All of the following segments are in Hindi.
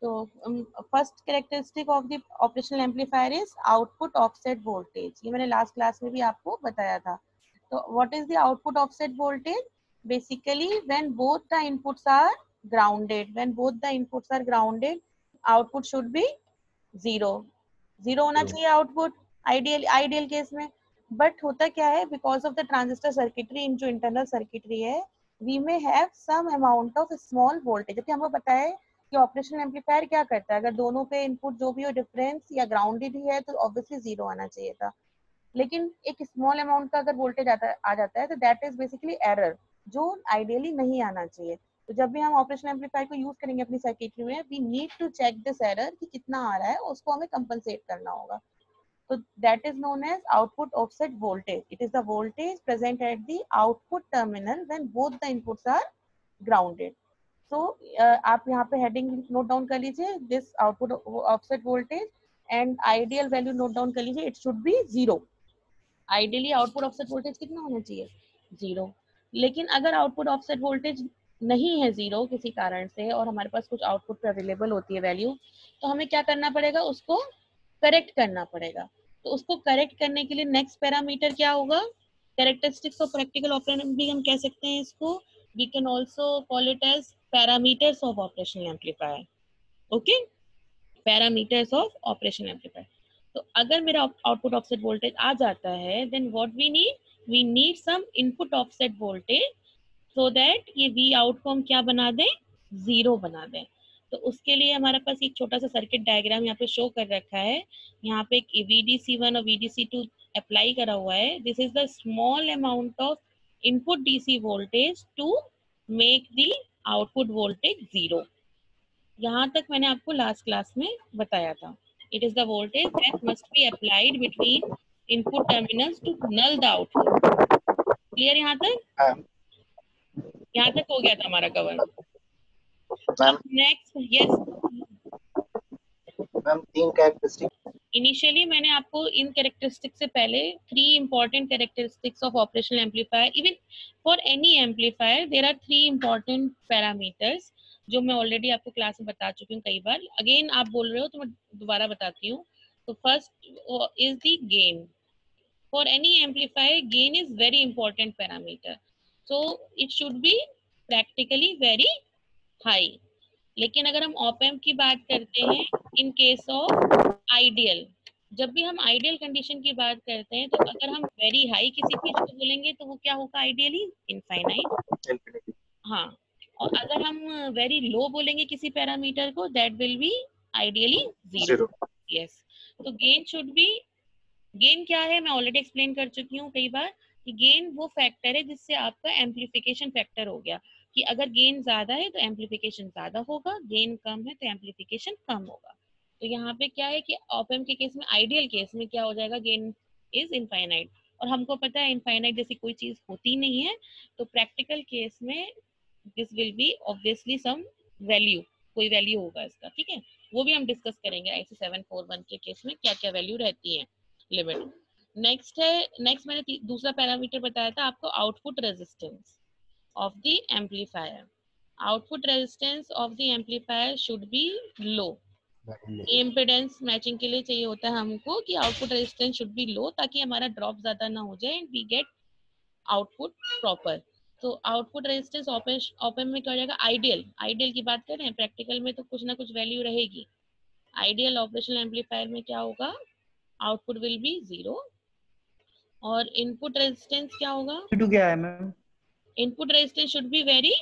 First characteristic of the operational amplifier is output offset voltage, ये मैंने लास्ट क्लास में भी आपको बताया था। तो what is the output offset voltage? Basically when both the inputs are grounded, when both the inputs are grounded output should be zero, zero होना चाहिए आउटपुट आइडियल केस में। बट होता क्या है, because of the transistor circuitry, इन जो इंटरनल सर्किटरी है, we may have some amount of small voltage. जबकि हमको पता है कि ऑपरेशनल एम्पलीफायर क्या करता है, अगर दोनों पे इनपुट जो भी हो डिफरेंस या ग्राउंडेड ही है तो ऑब्वियसली जीरो आना चाहिए था। लेकिन एक स्मॉल अमाउंट का अगर वोल्टेज आ जाता है तो दैट इज बेसिकली एरर, जो आइडियली नहीं आना चाहिए। तो जब भी हम ऑपरेशनल एम्पलीफायर को यूज करेंगे अपनी सर्किटरी में, we need to check this error कि कितना आ रहा है, उसको हमें कंपनसेट करना होगा। So that is known as output offset voltage. It is the voltage present at the output terminal when both the inputs are grounded. So आप यहाँ पे heading note down कर लीजिए, this output offset voltage, and ideal value note down कर लीजिए, it should be zero. Ideally output offset voltage कितना होना चाहिए? Zero. लेकिन अगर output offset voltage नहीं है जीरो किसी कारण से और हमारे पास कुछ आउटपुट पे अवेलेबल होती है वैल्यू, तो हमें क्या करना पड़ेगा, उसको करेक्ट करना पड़ेगा। तो उसको करेक्ट करने के लिए नेक्स्ट पैरामीटर क्या होगा? कैरेक्टरिस्टिक्स ऑफ प्रैक्टिकल ऑपरेशन भी हम कह सकते हैं इसको, we can also call it as parameters of operational amplifier. Okay, parameters of operational amplifier. तो अगर मेरा आउटपुट ऑफसेट वोल्टेज आ जाता है, then what we need some input offset voltage so that ये वी आउट को हम क्या बना दें, जीरो बना दें। तो उसके लिए हमारे पास एक छोटा सा सर्किट डायग्राम यहाँ पे शो कर रखा है। यहाँ पे एक VDC1 और VDC2 अप्लाई करा हुआ है। This is the small amount of input DC voltage to make the output voltage zero. यहाँ तक मैंने आपको लास्ट क्लास में बताया था। It is the voltage that must be applied between input terminals to null the output. Clear यहाँ तक? यहाँ तक हो गया था हमारा कवर। अब नेक्स्ट, यस मैम, तीन कैरेक्टरिस्टिक इनिशियली मैंने आपको इन कैरेक्टरिस्टिक से पहले 3 important characteristics of operational amplifier, even for any amplifier there are 3 important parameters, जो मैं ऑलरेडी आपको क्लास में बता चुकी हूँ कई बार। अगेन आप बोल रहे हो तो मैं दोबारा बताती हूँ। तो first is the gain. For any amplifier gain is very important parameter, so it should be practically very high. लेकिन अगर हम ऑप एम्प की बात करते हैं इन केस ऑफ आइडियल, जब भी हम आइडियल कंडीशन की बात करते हैं, तो अगर हम वेरी हाई किसी चीज को बोलेंगे तो वो क्या होगा, आइडियली इनफाइनाइट। हाँ, और अगर हम वेरी लो बोलेंगे किसी पैरामीटर को, that will be ideally zero. Yes, तो गेन शुड बी, गेन क्या है मैं ऑलरेडी एक्सप्लेन कर चुकी हूँ कई बार कि गेन वो फैक्टर है जिससे आपका एम्पलीफिकेशन फैक्टर हो गया, कि अगर गेन ज्यादा है तो एम्पलीफिकेशन ज्यादा होगा, गेन कम है तो एम्पलीफिकेशन कम होगा। तो यहाँ पे क्या है कि ऑप एम्प के केस में, आइडियल केस में क्या हो जाएगा, गेन इज इनफाइनाइट, और हमको पता है इनफाइनाइट जैसी कोई चीज होती नहीं है। तो प्रैक्टिकल केस में this will be obviously some value, कोई वैल्यू होगा इसका, ठीक है। वो भी हम डिस्कस करेंगे IC 741 के केस में क्या क्या वैल्यू रहती है, लिमिट। नेक्स्ट मैंने दूसरा पैरामीटर बताया था आपको, output resistance of the amplifier. Output resistance of the amplifier should be low. Impedance matching के लिए चाहिए होता है हमको कि output resistance should be low, ताकि हमारा ड्रॉप ज्यादा ना हो जाए and we get output proper. तो आउटपुट रेजिस्टेंस ऑप एम्प में क्या हो जाएगा, आइडियल की बात करें, प्रैक्टिकल में तो कुछ ना कुछ वैल्यू रहेगी। आइडियल ऑपरेशनल एम्पलीफायर में क्या होगा, आउटपुट विल बी जीरो। और इनपुट रेजिस्टेंस क्या होगा, क्या है ma'am? input resistance should be very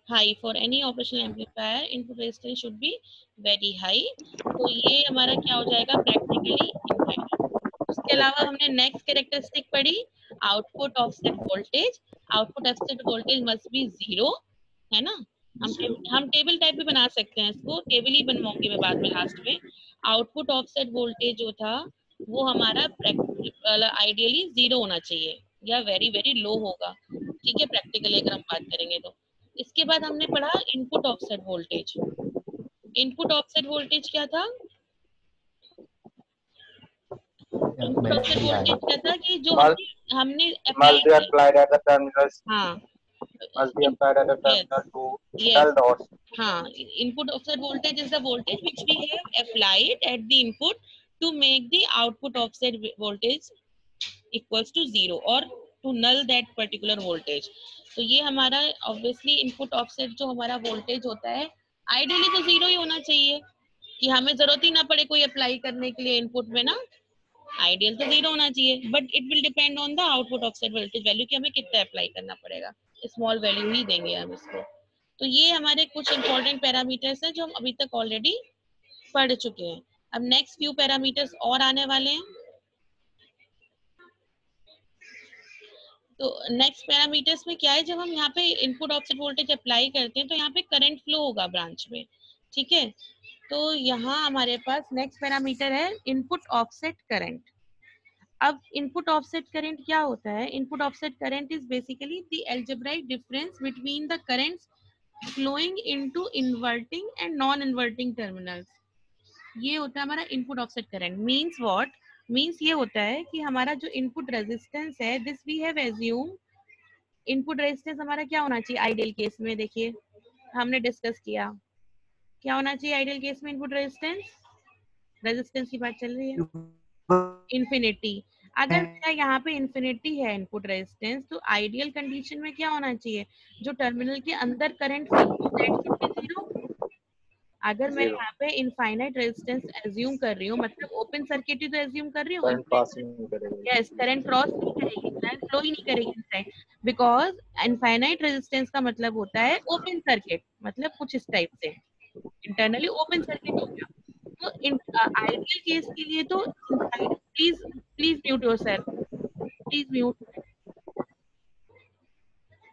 high for any operational amplifier, input resistance should be very high। तो ये हमारा क्या हो जाएगा, प्रैक्टिकली इनफाइनाइट। उसके अलावा हमने नेक्स्ट कैरेक्टरिस्टिक पढ़ी, output offset voltage. Output offset voltage must be zero, है ना। हम टेबल टाइप भी बना सकते हैं इसको, टेबल ही बनवाऊंगी मैं बाद में लास्ट में। आउटपुट ऑफसेट वोल्टेज जो था वो हमारा आइडियली जीरो होना चाहिए या वेरी वेरी लो होगा, ठीक है, प्रैक्टिकली अगर हम बात करेंगे तो। इसके बाद हमने पढ़ा input offset voltage. Input offset voltage क्या था, इनपुट ऑफसेट वोल्टेज क्या था कि जो हमने अप्लाई, हाँ, must be applied at the yes, terminal to yes. null the offset. हाँ, input offset voltage is the voltage which we have applied at the input to make the output offset voltage equals to zero or to null that particular voltage. तो ये हमारा obviously input offset जो हमारा voltage होता है ideally तो zero ही होना चाहिए कि हमें जरूरत ही ना पड़े कोई अप्लाई करने के लिए इनपुट में ना, आइडियल तो जीरो होना चाहिए, but it will depend on the output offset voltage value कि हमें कितना अप्लाई करना पड़ेगा, स्मॉल वैल्यू ही देंगे हम इसको। तो ये हमारे कुछ इंपॉर्टेंट पैरामीटर्स हैं जो हम अभी तक ऑलरेडी पढ़ चुके हैं। अब नेक्स्ट फ्यू पैरामीटर्स और आने वाले हैं। तो नेक्स्ट पैरामीटर्स में क्या है, जब हम यहाँ पे इनपुट ऑफसेट वोल्टेज अप्लाई करते हैं तो यहाँ पे करंट फ्लो होगा ब्रांच में, ठीक है। तो यहाँ हमारे पास नेक्स्ट पैरामीटर है इनपुट ऑफसेट करंट। अब इनपुट ऑफसेट करंट क्या होता है? Input offset current is basically the algebraic difference between the currents flowing into inverting and non inverting terminals. ये होता है हमारा input offset current. Means what? Means ये होता है कि हमारा जो इनपुट रेजिस्टेंस है, this we have assume, input resistance हमारा क्या होना चाहिए आइडियल केस में? देखिए हमने डिस्कस किया क्या होना चाहिए आइडियल केस में इनपुट रेजिस्टेंस, रेजिस्टेंस की बात चल रही है, इन्फिनिटी। अगर मेरा यहाँ पे इन्फिनिटी है इनपुट रेजिस्टेंस, तो आइडियल कंडीशन में क्या होना चाहिए? जो टर्मिनल के अंदर current that should be zero. अगर मैं यहाँ पे इनफाइनाइट रेजिस्टेंस एज्यूम कर रही हूँ, मतलब ओपन सर्किट ही तो एज्यूम कर रही हूँ, करंट पास नहीं करेगा। यस करंट क्रॉस नहीं करेगी, करंट फ्लो ही नहीं करेगी इनसाइड, बिकॉज इनफाइनाइट रेजिस्टेंस का मतलब होता है ओपन सर्किट, मतलब कुछ इस टाइप से इंटरनली ओपन सर्किट हो गया। तो आइडियल केस के लिए तो inside, please please mute yourself, please mute.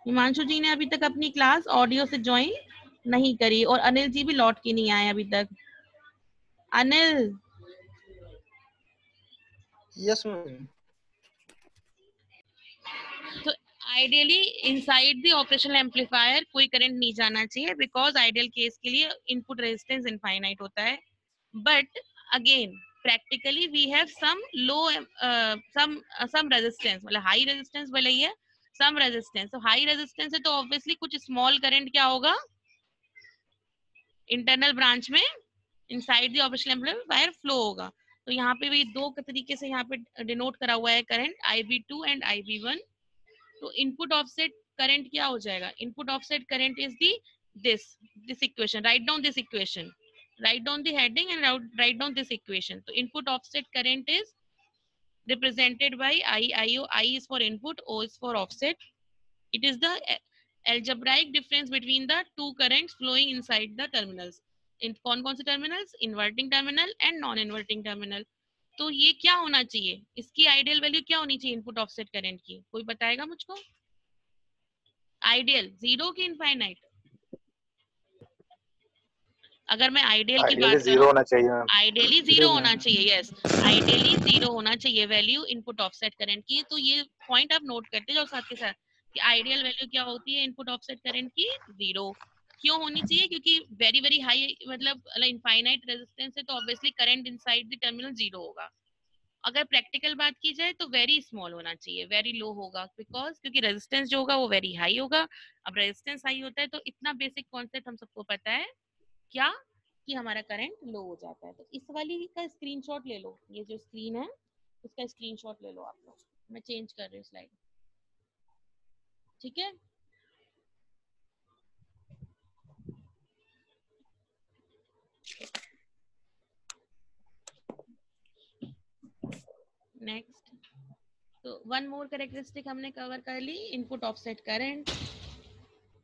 Himanshu ji ने अभी तक अपनी क्लास ऑडियो से ज्वाइन नहीं करी और अनिल जी भी लौट के नहीं आए अभी तक। Anil, yes ma'am. तो ideally inside the operational amplifier कोई करंट नहीं जाना चाहिए, बिकॉज आइडियल केस के लिए इनपुट रेजिस्टेंस इनफाइनाइट होता है। But again practically we have some low some resistance, मतलब हाई रेजिस्टेंस भले ही है, सम रेजिस्टेंस। तो हाई रेजिस्टेंस है तो ऑब्वियसली कुछ स्मॉल करंट क्या होगा इंटरनल ब्रांच में inside the operational amplifier flow होगा। तो यहाँ पे भी दो तरीके से यहाँ पे डिनोट करा हुआ है करंट, IB2 एंड IB1। तो इनपुट ऑफसेट करंट क्या हो जाएगा? Input offset current is the this equation, write down this equation, write down the heading and write down this equation. So input offset current is represented by IO. I is for input, O is for offset. It is the algebraic difference between the two currents flowing inside the terminals. कौन कौन से terminals? Inverting terminal and non inverting terminal. तो ये क्या होना चाहिए, इसकी आइडियल वैल्यू क्या होनी चाहिए इनपुट ऑफसेट करंट की? कोई बताएगा मुझको? आइडियल जीरो की इनफाइनाइट? अगर मैं आइडियल की बात जीरो होना चाहिए, आइडियली जीरो होना चाहिए, यस आइडियली जीरो होना चाहिए वैल्यू इनपुट ऑफसेट करंट की। तो ये पॉइंट आप नोट करते जाओ साथ के साथ कि आइडियल वैल्यू क्या होती है इनपुट ऑफसेट करंट की? जीरो। क्यों होनी चाहिए? क्योंकि वेरी वेरी हाई, मतलब इनफाइनाइट रेजिस्टेंस है तो obviously current inside the terminal zero होगा। अगर प्रैक्टिकल बात की जाए तो वेरी स्मॉल होना चाहिए, वेरी लो होगा, बिकॉज क्योंकि रेजिस्टेंस जो होगा वो वेरी हाई होगा। अब रेजिस्टेंस हाई होता है तो इतना बेसिक कॉन्सेप्ट हम सबको पता है क्या, कि हमारा करंट लो हो जाता है। तो इस वाली का स्क्रीनशॉट ले लो, ये जो स्क्रीन है उसका स्क्रीनशॉट ले लो आप लोग। मैं चेंज कर रही हूँ स्लाइड, ठीक है। नेक्स्ट, तो वन मोर कैरेक्टरिस्टिक हमने कवर कर ली, input offset current.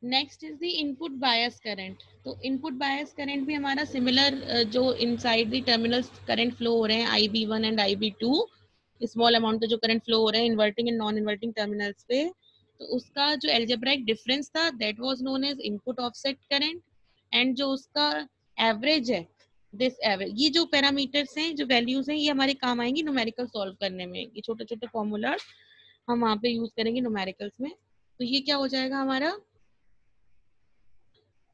Next is the input bias current. तो इनपुट बायस करंट भी हमारा सिमिलर, जो inside the terminals current flow हो रहे हैं IB1 and IB2, small amount का जो करंट फ्लो हो रहे हैं inverting and non inverting terminals पे, तो उसका जो एल्जेब्राइक डिफरेंस था that was known as input offset current. And जो उसका एवरेज है, दिस एवरेज, ये जो पैरामीटर्स हैं, जो वैल्यूज हैं, ये हमारे काम आएंगी न्यूमेरिकल सॉल्व करने में। ये छोटे छोटे फॉर्मूला हम वहाँ पे यूज करेंगे न्यूमेरिकल्स में। तो ये क्या हो जाएगा हमारा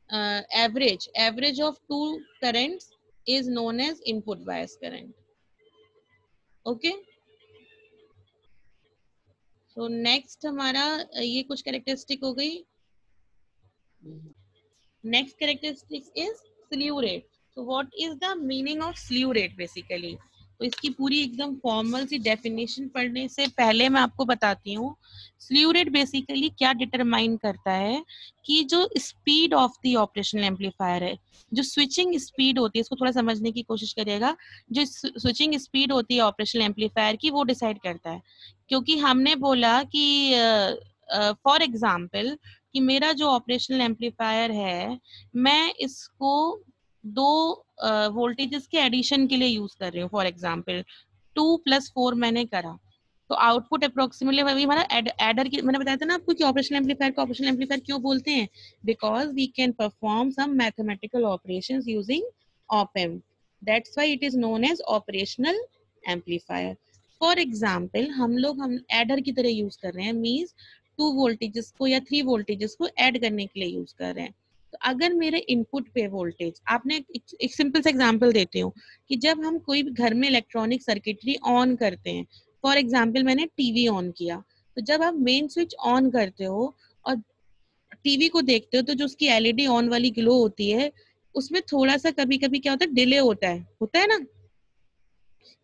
average of two currents is known as input bias current. Okay, so next हमारा ये कुछ कैरेक्टरिस्टिक हो गई। Next characteristics is slew rate. So what is the meaning of slew rate basically? तो इसकी पूरी एकदम फॉर्मल सी डेफिनेशन पढ़ने से पहले मैं आपको बताती हूँ स्लीव रेट बेसिकली क्या डिटरमाइन करता है कि जो speed of the operational amplifier है, जो स्विचिंग स्पीड होती है, इसको थोड़ा समझने की कोशिश करिएगा। जो स्विचिंग स्पीड होती है ऑपरेशनल एम्पलीफायर की वो डिसाइड करता है, क्योंकि हमने बोला कि फॉर एग्जाम्पल कि मेरा जो ऑपरेशनल एम्पलीफायर है मैं इसको दो वोल्टेजेस के एडिशन के लिए यूज कर रही हूँ। फॉर एग्जांपल 2+4 मैंने करा तो आउटपुट अप्रोक्सीमेटली वही हमारा एडर की, मैंने बताया था ना आपको कि ऑपरेशनल एम्पलीफायर को ऑपरेशनल एम्पलीफायर क्यों बोलते हैं, because we can perform some mathematical operations using op amp, that's why it is known as operational amplifier. For example हम एडर की तरह यूज कर रहे हैं, मीन्स 2 वोल्टेजेस को या 3 वोल्टेजेस को ऐड करने के लिए यूज कर रहे हैं। तो अगर मेरे इनपुट पे वोल्टेज, आपने एक सिंपल सा एग्जांपल देती हूँ कि जब हम कोई भी घर में इलेक्ट्रॉनिक सर्किटरी ऑन करते हैं, फॉर एग्जांपल मैंने टीवी ऑन किया, तो जब आप मेन स्विच ऑन करते हो और टीवी को देखते हो तो जो उसकी एलईडी ऑन वाली ग्लो होती है उसमें थोड़ा सा कभी कभी क्या होता है, डिले होता है ना,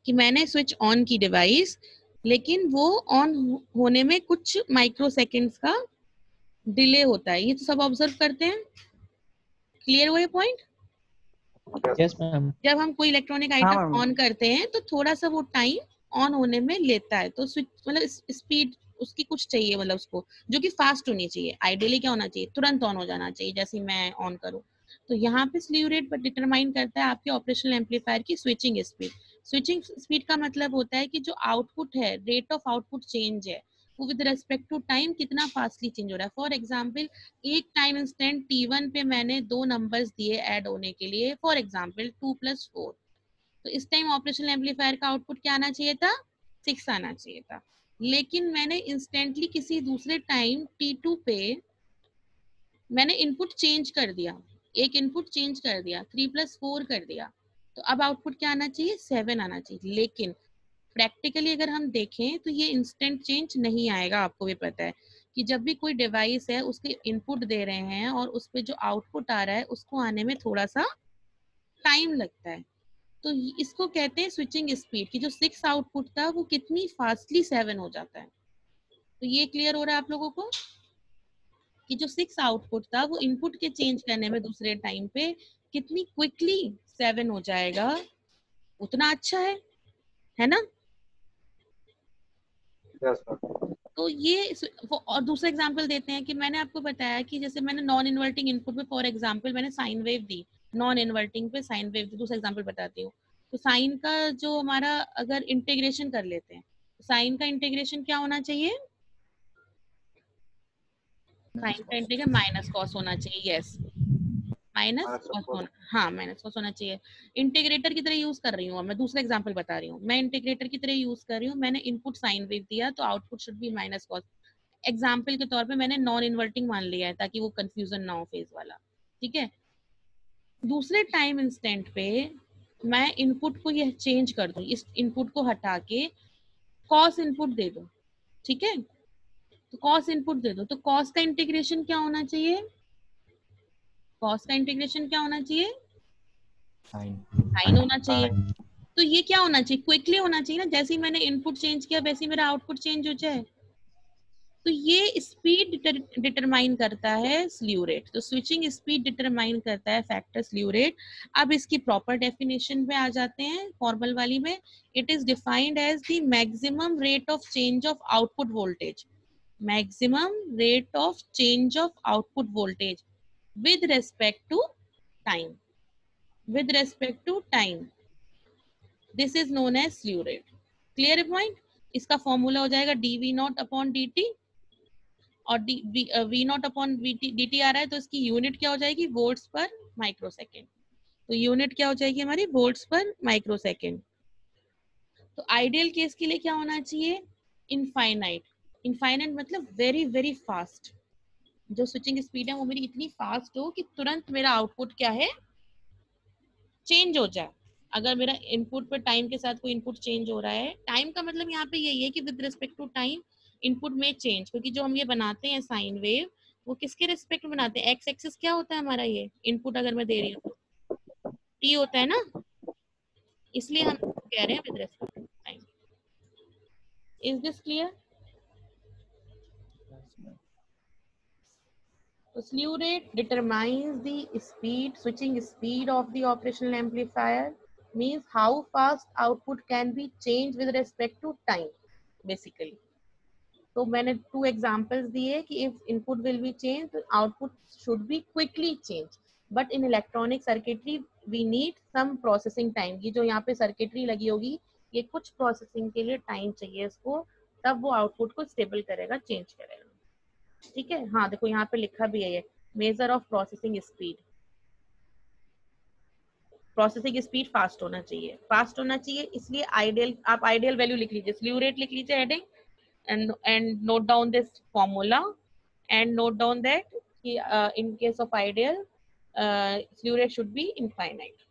कि मैंने स्विच ऑन की डिवाइस लेकिन वो ऑन होने में कुछ माइक्रो सेकेंड्स का डिले होता है। ये तो सब ऑब्जर्व करते हैं। क्लियर हुआ ये पॉइंट? Yes ma'am. जब हम कोई इलेक्ट्रॉनिक आइटम ऑन करते हैं तो थोड़ा सा वो टाइम ऑन होने में लेता है, तो स्विच मतलब स्पीड उसकी कुछ चाहिए, मतलब उसको जो कि फास्ट होनी चाहिए। आइडियली क्या होना चाहिए, तुरंत ऑन हो जाना चाहिए जैसे मैं ऑन करूं। तो यहाँ पे स्लीव रेट डिटरमाइन करता है आपके ऑपरेशनल एम्पलीफायर की स्विचिंग स्पीड। स्विचिंग स्पीड का मतलब होता है कि जो आउटपुट है, रेट ऑफ आउटपुट चेंज है, वो विद रेस्पेक्ट टू टाइम कितना फास्टली चेंज हो रहा है। फॉर एग्जाम्पल एक टाइम इंस्टेंट T1 पे मैंने 2 नंबर्स दिए ऐड होने के लिए, फॉर एग्जाम्पल 2+4, तो इस टाइम ऑपरेशनल एम्पलीफायर का आउटपुट क्या आना चाहिए था, 6 आना चाहिए था। लेकिन मैंने इंस्टेंटली किसी दूसरे टाइम T2 पे मैंने इनपुट चेंज कर दिया, एक इनपुट चेंज कर दिया, 3+4 कर दिया, तो अब आउटपुट क्या आना चाहिए, 7 आना चाहिए। लेकिन प्रैक्टिकली अगर हम देखें तो ये इंस्टेंट चेंज नहीं आएगा। आपको भी पता है कि जब भी कोई डिवाइस है उसके इनपुट दे रहे हैं और उस पे जो आउटपुट आ रहा है उसको आने में थोड़ा सा टाइम लगता है। तो इसको कहते हैं स्विचिंग स्पीड, कि जो 6 आउटपुट था वो कितनी फास्टली 7 हो जाता है। तो ये क्लियर हो रहा है आप लोगों को कि जो 6 आउटपुट था वो इनपुट के चेंज करने में दूसरे टाइम पे कितनी क्विकली 7 हो जाएगा, उतना अच्छा है ना। Yes, sir. तो ये और दूसरा एग्जांपल देते हैं कि मैंने आपको बताया कि जैसे मैंने नॉन इन्वर्टिंग इनपुट पे फॉर एग्जांपल मैंने साइन वेव दी, नॉन इन्वर्टिंग पे साइन वेव दी। दूसरा एग्जांपल बताती हूँ। तो साइन का जो हमारा अगर इंटीग्रेशन कर लेते हैं, तो साइन का इंटीग्रेशन क्या होना चाहिए, साइन का इंटीग्रेशन माइनस कॉस होना चाहिए। यस, माइनस कॉस होना, हाँ माइनस कॉस होना चाहिए। इंटीग्रेटर की तरह यूज कर रही हूँ, मैं दूसरा एग्जांपल बता रही हूँ, मैं इंटीग्रेटर की तरह यूज कर रही हूँ। मैंने इनपुट साइन वेव दिया तो output should B minus cos. Example के तौर पे मैंने नॉन इन्वर्टिंग मान लिया है ताकि वो कंफ्यूजन ना हो फेज वाला, ठीक है। दूसरे टाइम इंस्टेंट पे मैं इनपुट को यह चेंज कर दूं, इस इनपुट को हटा के कॉस इनपुट दे दो, ठीक है। तो कॉस इनपुट दे दो, तो कॉस का इंटीग्रेशन क्या होना चाहिए, कॉस का इंटीग्रेशन क्या होना चाहिए, साइन होना चाहिए। तो ये क्या होना चाहिए, क्विकली होना चाहिए ना, जैसे ही मैंने इनपुट चेंज किया वैसे ही मेरा आउटपुट चेंज हो जाए। तो ये स्पीड डिटरमाइन करता है स्लीव रेट। तो स्विचिंग स्पीड डिटरमाइन करता है फैक्टर स्लीव रेट। अब इसकी प्रॉपर डेफिनेशन पे आ जाते हैं फॉर्मल वाली में। It is defined as the maximum rate of change of output voltage, maximum rate of change of output voltage with respect to time, with respect to time, this is known as slew rate. Clear point? इसका फॉर्मूला हो जाएगा dV0/dt, और V naught upon d t आ रहा है तो इसकी यूनिट क्या हो जाएगी, वोल्ट्स पर माइक्रो सेकेंड। तो यूनिट क्या हो जाएगी हमारी, वोल्ट्स पर माइक्रो सेकेंड। तो आइडियल केस के लिए क्या होना चाहिए, इनफाइनाइट। इनफाइनाइट मतलब वेरी वेरी फास्ट, जो स्विचिंग स्पीड है वो मेरी इतनी फास्ट हो कि तुरंत मेरा आउटपुट क्या है, चेंज हो जाए। अगर मेरा इनपुट पे टाइम के साथ कोई इनपुट चेंज हो रहा है, टाइम का मतलब यहाँ पे यही है कि with respect to time input में चेंज, क्योंकि जो हम ये बनाते हैं साइन वेव, वो किसके रिस्पेक्ट में बनाते हैं? एक्स एक्सिस क्या होता है हमारा? ये इनपुट अगर मैं दे रही हूँ तो टी होता है ना, इसलिए हम कह रहे हैं with respect to time. Is this clear? Yes, ma'am. So slew rate determines the speed, switching speed of the operational amplifier, means how fast output can be changed with respect to time, basically. तो मैंने 2 एग्जांपल्स दिए कि if input will be changed, output should be quickly changed. But in electronic circuitry, we need some processing time. ये जो यहाँ पे सर्किटरी लगी होगी, ये कुछ प्रोसेसिंग के लिए टाइम चाहिए इसको, तब वो आउटपुट को स्टेबल करेगा, चेंज करेगा। ठीक है, हाँ देखो यहाँ पे लिखा भी है ये measure of processing speed. Processing speed fast होना चाहिए, फास्ट होना चाहिए, इसलिए आइडियल, आप आइडियल वैल्यू लिख लीजिए, स्लीव रेट लिख लीजिए heading, and note down this formula and note down that in case of ideal slew rate should be infinite.